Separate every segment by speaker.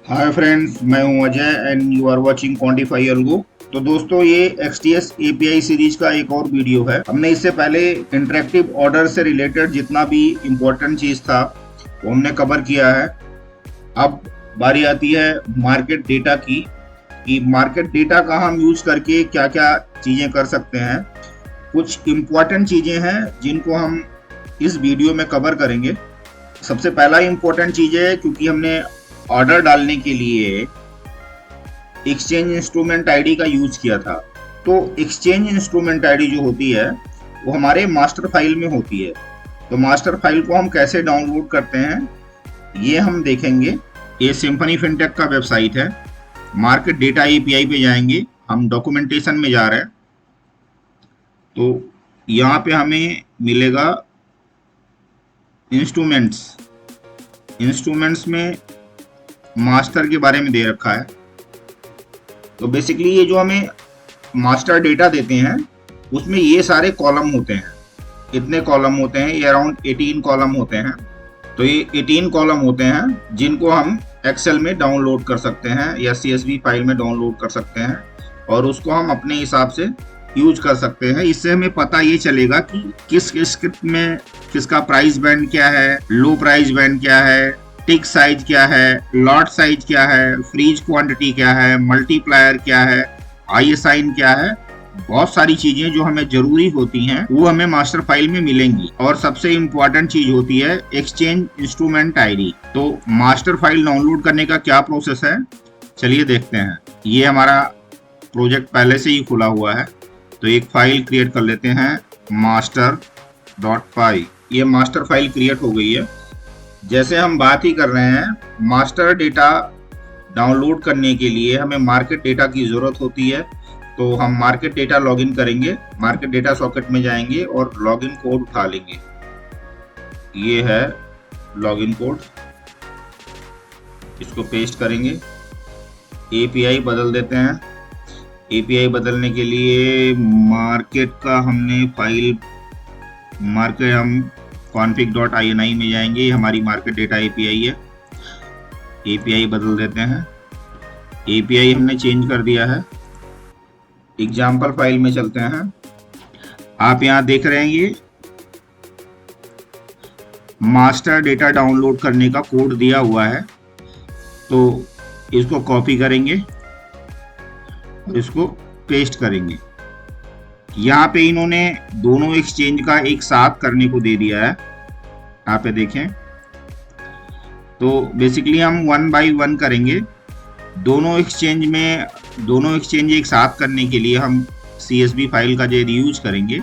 Speaker 1: हाय friends, मैं हूं Ajay and you are watching Quantify Algo. तो दोस्तों, ये XTS API सीरीज का एक और वीडियो है। हमने इससे पहले इंटरेक्टिव ऑर्डर से रिलेटेड जितना भी इम्पोर्टेंट चीज था वो हमने कवर किया है। अब बारी आती है मार्केट डेटा की, कि मार्केट डेटा का हम यूज करके क्या क्या चीजें कर सकते हैं। कुछ इम्पोर्टेंट चीजें हैं जिनको हम इस वीडियो में कवर करेंगे। सबसे पहला इम्पोर्टेंट चीज है, क्योंकि हमने ऑर्डर डालने के लिए एक्सचेंज इंस्ट्रूमेंट आईडी का यूज किया था। तो एक्सचेंज इंस्ट्रूमेंट आईडी जो होती है वो हमारे मास्टर फाइल में होती है। तो मास्टर फाइल को हम कैसे डाउनलोड करते हैं ये हम देखेंगे। ये सिम्फनी फिनटेक का वेबसाइट है। मार्केट डेटा एपीआई पे जाएंगे, हम डॉक्यूमेंटेशन में जा रहे हैं। तो यहाँ पे हमें मिलेगा इंस्ट्रूमेंट्स। इंस्ट्रूमेंट्स में मास्टर के बारे में दे रखा है। तो बेसिकली ये जो हमें मास्टर डेटा देते हैं उसमें ये सारे कॉलम होते हैं। इतने कॉलम होते हैं, ये अराउंड 18 कॉलम होते हैं। तो ये 18 कॉलम होते हैं जिनको हम एक्सेल में डाउनलोड कर सकते हैं या CSV फाइल में डाउनलोड कर सकते हैं और उसको हम अपने हिसाब से यूज कर सकते हैं। इससे हमें पता ये चलेगा कि किस स्क्रिप्ट में किसका प्राइस बैंड क्या है, लो प्राइस बैंड क्या है, टिक साइज क्या है, लॉट साइज क्या है, फ्रीज क्वांटिटी क्या है, मल्टीप्लायर क्या है, आई साइन क्या है। बहुत सारी चीजें जो हमें जरूरी होती हैं वो हमें मास्टर फाइल में मिलेंगी। और सबसे इम्पोर्टेंट चीज होती है एक्सचेंज इंस्ट्रूमेंट आईडी। तो मास्टर फाइल डाउनलोड करने का क्या प्रोसेस है, चलिए देखते हैं। ये हमारा प्रोजेक्ट पहले से ही खुला हुआ है, तो एक फाइल क्रिएट कर लेते हैं, मास्टर डॉट फाइल। ये मास्टर फाइल क्रिएट हो गई है। जैसे हम बात ही कर रहे हैं, मास्टर डेटा डाउनलोड करने के लिए हमें मार्केट डेटा की जरूरत होती है। तो हम मार्केट डेटा लॉगिन करेंगे, मार्केट डेटा सॉकेट में जाएंगे और लॉगिन कोड उठा लेंगे। ये है लॉगिन कोड, इसको पेस्ट करेंगे। एपीआई बदल देते हैं। एपीआई बदलने के लिए मार्केट का हमने फाइल मार्केट हम config.ini में जाएंगे। ये हमारी मार्केट डेटा एपीआई है। एपीआई बदल देते हैं। एपीआई हमने चेंज कर दिया है। एग्जाम्पल फाइल में चलते हैं। आप यहाँ देख रहे हैं ये मास्टर डेटा डाउनलोड करने का कोड दिया हुआ है। तो इसको कॉपी करेंगे और इसको पेस्ट करेंगे। यहाँ पे इन्होंने दोनों एक्सचेंज का एक साथ करने को दे दिया है। यहाँ पे देखें, तो बेसिकली हम 1 बाय 1 करेंगे। दोनों एक्सचेंज एक साथ करने के लिए हम CSV फाइल का यदि यूज करेंगे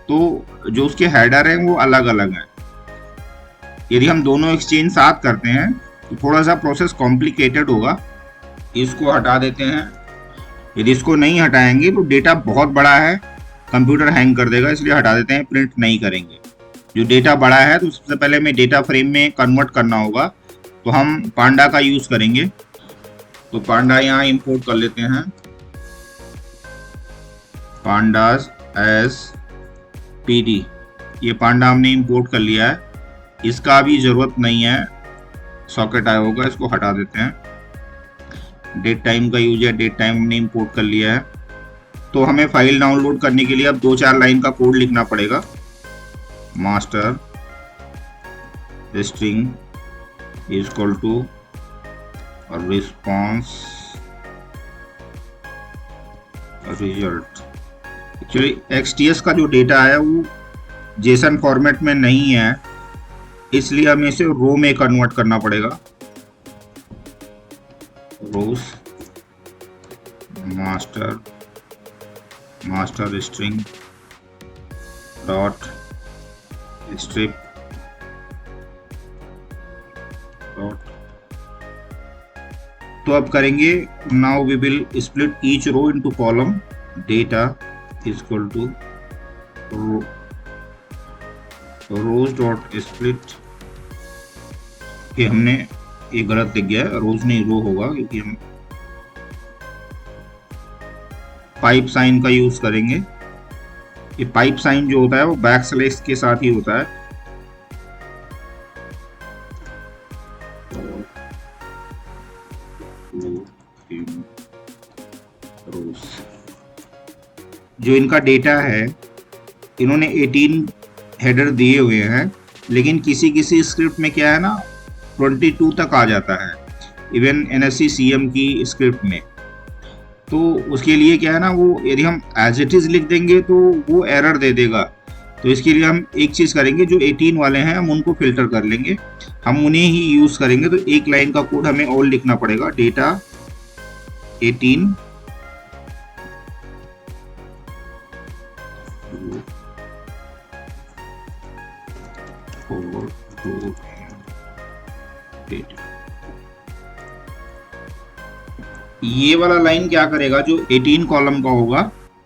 Speaker 1: तो जो उसके हेडर हैं वो अलग अलग हैं। यदि हम दोनों एक्सचेंज साथ करते हैं तो थोड़ा सा प्रोसेस कॉम्प्लिकेटेड होगा। इसको हटा देते हैं। यदि इसको नहीं हटाएंगे तो डेटा बहुत बड़ा है, कंप्यूटर हैंग कर देगा, इसलिए हटा देते हैं, प्रिंट नहीं करेंगे। जो डेटा बड़ा है तो सबसे पहले हमें डेटा फ्रेम में कन्वर्ट करना होगा, तो हम पांडा का यूज करेंगे। तो पांडा यहाँ इंपोर्ट कर लेते हैं, पांडास एस PD। ये पांडा हमने इंपोर्ट कर लिया है, इसका भी जरूरत नहीं है, सॉकेट आया होगा, इसको हटा देते हैं। डेट टाइम का यूज है, डेट टाइम हमने इंपोर्ट कर लिया है। तो हमें फाइल डाउनलोड करने के लिए अब 2-4 लाइन का कोड लिखना पड़ेगा। Master string is equal to response result. Actually XTS का जो डेटा है वो जेसन फॉर्मेट में नहीं है, इसलिए हमें इसे रो में कन्वर्ट करना पड़ेगा। Rows master string dot strip dot. तो अब करेंगे, now we will split each row into column. Data is equal to rows dot split. ये हमने ये गलत दिख गया है, रोज नहीं रो होगा, क्योंकि हम पाइप साइन का यूज करेंगे। ये पाइप साइन जो होता है वो बैक स्लैश के साथ ही होता है। रोज जो इनका डेटा है, इन्होंने 18 हेडर दिए हुए हैं, लेकिन किसी किसी स्क्रिप्ट में क्या है ना 22 तक आ जाता है, इवन NSC CM की स्क्रिप्ट में। तो उसके लिए क्या है ना, वो यदि हम एज इट इज लिख देंगे तो वो एरर दे देगा। तो इसके लिए हम एक चीज करेंगे, जो 18 वाले हैं हम उनको फिल्टर कर लेंगे, हम उन्हें ही यूज करेंगे। तो एक लाइन का कोड हमें और लिखना पड़ेगा, डेटा 18 ये वाला लाइन क्या करेगा, जो 18 कॉलम का होगा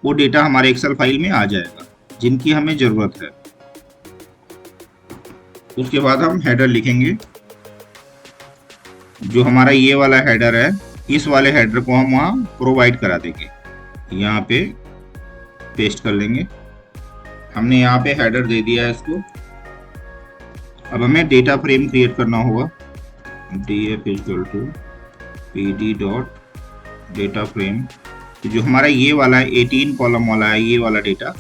Speaker 1: वो डेटा हमारे एक्सेल फाइल में आ जाएगा, जिनकी हमें जरूरत है। उसके बाद हम हेडर लिखेंगे, जो हमारा ये वाला हेडर है, इस वाले हेडर को हम वहाँ प्रोवाइड करा देंगे, यहाँ पे पेस्ट कर लेंगे। हमने यहाँ पे हेडर दे दिया है इसको। अब हमें डेटा फ्रेम क्रिएट करना होगा, df = pd dot data frame. तो जो हमारा ये वाला है 18 कॉलम वाला है, ये वाला डेटा,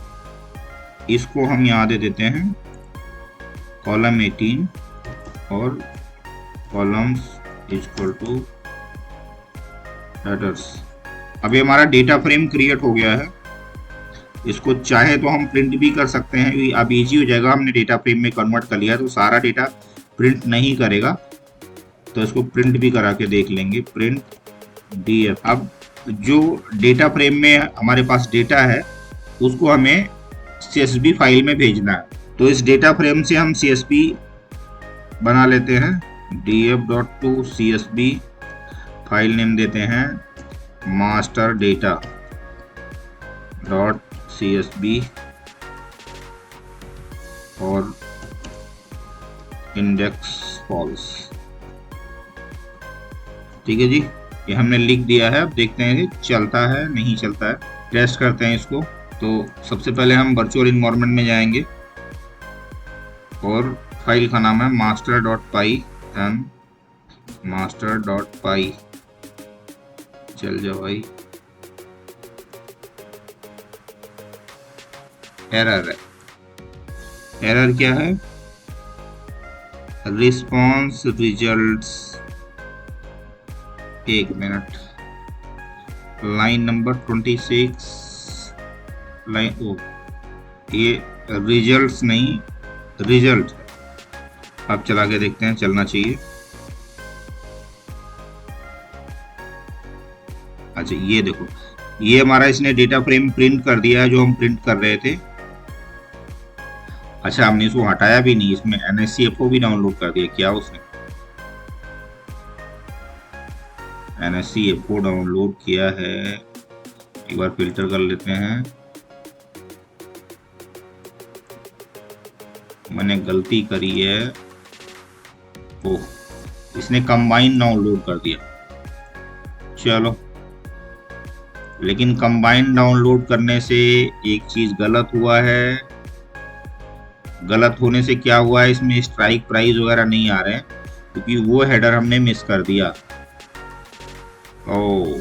Speaker 1: इसको हम यहाँ दे देते हैं कॉलम 18 और कॉलम्स = हेडर्स। अभी हमारा डेटा फ्रेम क्रिएट हो गया है। इसको चाहे तो हम प्रिंट भी कर सकते हैं, अब इजी हो जाएगा, हमने डेटा फ्रेम में कन्वर्ट कर लिया तो सारा डेटा प्रिंट नहीं करेगा। तो इसको प्रिंट भी करा के देख लेंगे, प्रिंट df। अब जो डेटा फ्रेम में हमारे पास डेटा है उसको हमें CSV फाइल में भेजना है। तो इस डेटा फ्रेम से हम CSV बना लेते हैं, df.to.csv, फाइल नेम देते हैं मास्टर डेटा .csv और इंडेक्स फॉल्स। ठीक है जी, ये हमने लिख दिया है। अब देखते हैं कि चलता है नहीं चलता है, टेस्ट करते हैं इसको। तो सबसे पहले हम वर्चुअल इन्वायरमेंट में जाएंगे और फाइल का नाम है master.py एंड master.py। चल जाओ भाई, एरर है। एरर क्या है, रिस्पॉन्स रिजल्ट्स। एक मिनट, लाइन नंबर 26, लाइन ओ, ये रिजल्ट्स नहीं रिजल्ट। अब चला के देखते हैं, चलना चाहिए। अच्छा ये देखो, ये हमारा इसने डेटा फ्रेम प्रिंट कर दिया है जो हम प्रिंट कर रहे थे। अच्छा हमने इसको हटाया भी नहीं, इसमें NSCFO भी डाउनलोड कर दिया क्या उसने, NSCFO डाउनलोड किया है। एक बार फिल्टर कर लेते हैं, मैंने गलती करी है। ओह, इसने कंबाइन डाउनलोड कर दिया। चलो, लेकिन कंबाइन डाउनलोड करने से एक चीज गलत हुआ है। गलत होने से क्या हुआ है, इसमें स्ट्राइक प्राइस वगैरह नहीं आ रहे हैं क्योंकि वो हेडर हमने मिस कर दिया। ओह,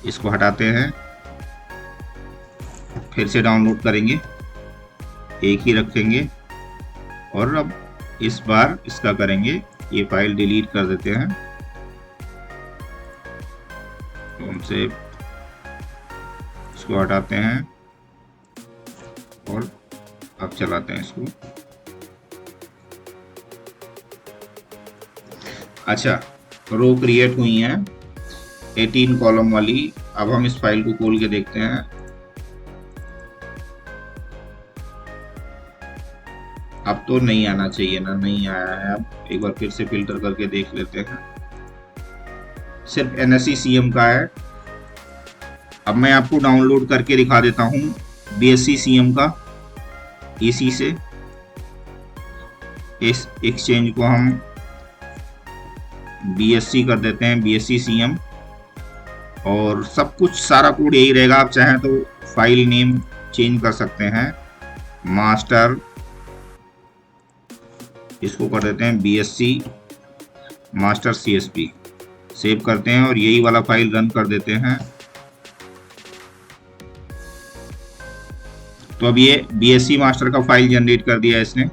Speaker 1: इसको हटाते हैं, फिर से डाउनलोड करेंगे, एक ही रखेंगे और अब इस बार इसका करेंगे, ये फाइल डिलीट कर देते हैं। तो हमसे इसको हटाते हैं और अब चलाते हैं इसको। अच्छा, रो क्रिएट हुई हैं 18 कॉलम वाली। अब हम इस फाइल को खोल के देखते हैं। अब तो नहीं आना चाहिए ना, नहीं आया है। अब एक बार फिर से फिल्टर करके देख लेते हैं, सिर्फ NSC CM का है। अब मैं आपको डाउनलोड करके दिखा देता हूँ BSc CM का, इसी से इस एक्सचेंज को हम BSc कर देते हैं, BSc CM, और सब कुछ सारा कोड यही रहेगा। आप चाहें तो फाइल नेम चेंज कर सकते हैं, मास्टर, इसको कर देते हैं BSc मास्टर CSV। सेव करते हैं और यही वाला फाइल रन कर देते हैं। तो अब ये BSc मास्टर का फाइल जनरेट कर दिया इसने,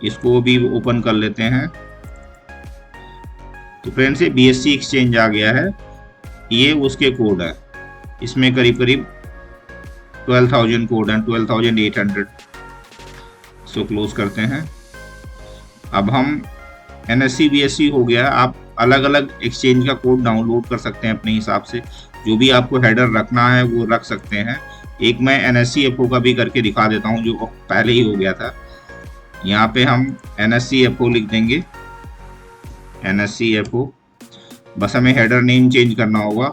Speaker 1: इसको भी ओपन कर लेते हैं। तो फ्रेंड्स ये BSc एक्सचेंज आ गया है, ये उसके कोड है, इसमें करीब करीब 12,000 कोड हैं, 12,800। इसको क्लोज करते हैं। अब हम NSE BSc हो गया, आप अलग अलग एक्सचेंज का कोड डाउनलोड कर सकते हैं अपने हिसाब से, जो भी आपको हेडर रखना है वो रख सकते हैं। एक मैं NSE FO का भी करके दिखा देता हूँ, जो पहले ही हो गया था। यहाँ पे हम NSE FO लिख देंगे, NSE FO, बस हमें हेडर नेम चेंज करना होगा।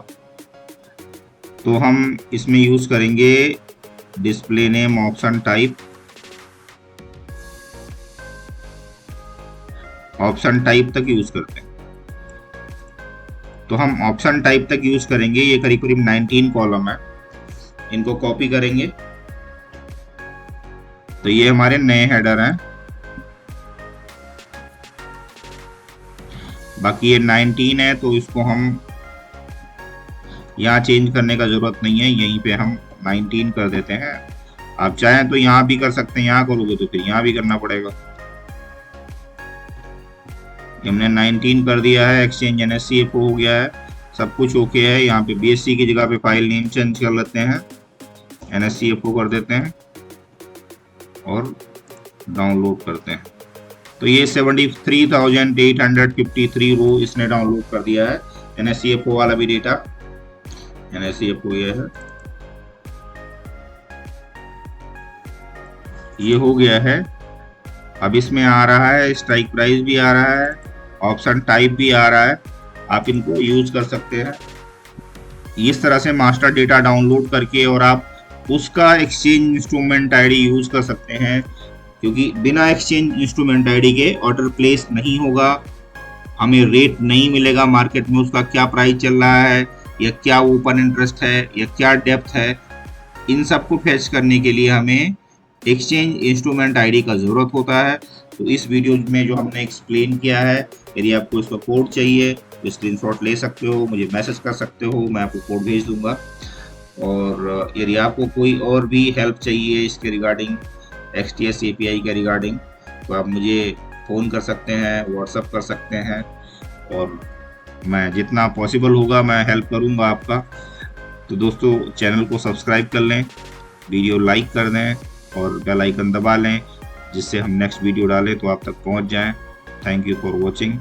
Speaker 1: तो हम इसमें यूज करेंगे display name option type, option type तक यूज करते हैं। तो हम ऑप्शन टाइप तक यूज करेंगे, ये करीब करीब 19 कॉलम है, इनको कॉपी करेंगे। तो ये हमारे नए हेडर हैं, बाकी ये 19 है, तो इसको हम यहाँ चेंज करने का जरूरत नहीं है, यहीं पे हम 19 कर देते हैं। आप चाहें तो यहाँ भी कर सकते हैं, यहाँ करोगे तो फिर यहाँ भी करना पड़ेगा। हमने 19 कर दिया है, एक्सचेंज NSE FO हो गया है, सब कुछ ओके है। यहाँ पे BSc की जगह पे फाइल नेम चेंज कर लेते हैं, NSE FO कर देते हैं और डाउनलोड करते हैं। तो ये 73,853 रो इसने डाउनलोड कर दिया है, NSE FO वाला भी डेटा। NSE FO ये है, ये हो गया है। अब इसमें आ रहा है स्ट्राइक प्राइस भी आ रहा है, ऑप्शन टाइप भी आ रहा है, आप इनको यूज कर सकते हैं। इस तरह से मास्टर डेटा डाउनलोड करके और आप उसका एक्सचेंज इंस्ट्रूमेंट आईडी यूज कर सकते हैं, क्योंकि बिना एक्सचेंज इंस्ट्रूमेंट आईडी के ऑर्डर प्लेस नहीं होगा, हमें रेट नहीं मिलेगा मार्केट में, उसका क्या प्राइस चल रहा है या क्या ओपन इंटरेस्ट है या क्या डेप्थ है, इन सब को फैच करने के लिए हमें एक्सचेंज इंस्ट्रूमेंट आईडी का ज़रूरत होता है। तो इस वीडियो में जो हमने एक्सप्लेन किया है, यदि आपको इसका कोड चाहिए तो स्क्रीनशॉट ले सकते हो, मुझे मैसेज कर सकते हो, मैं आपको कोड भेज दूंगा। और यदि आपको कोई और भी हेल्प चाहिए इसके रिगार्डिंग, XTS API के रिगार्डिंग, तो आप मुझे फ़ोन कर सकते हैं, व्हाट्सअप कर सकते हैं, और मैं जितना पॉसिबल होगा मैं हेल्प करूंगा आपका। तो दोस्तों चैनल को सब्सक्राइब कर लें, वीडियो लाइक कर दें और बेल आइकन दबा लें, जिससे हम नेक्स्ट वीडियो डालें तो आप तक पहुंच जाएं। Thank you for watching.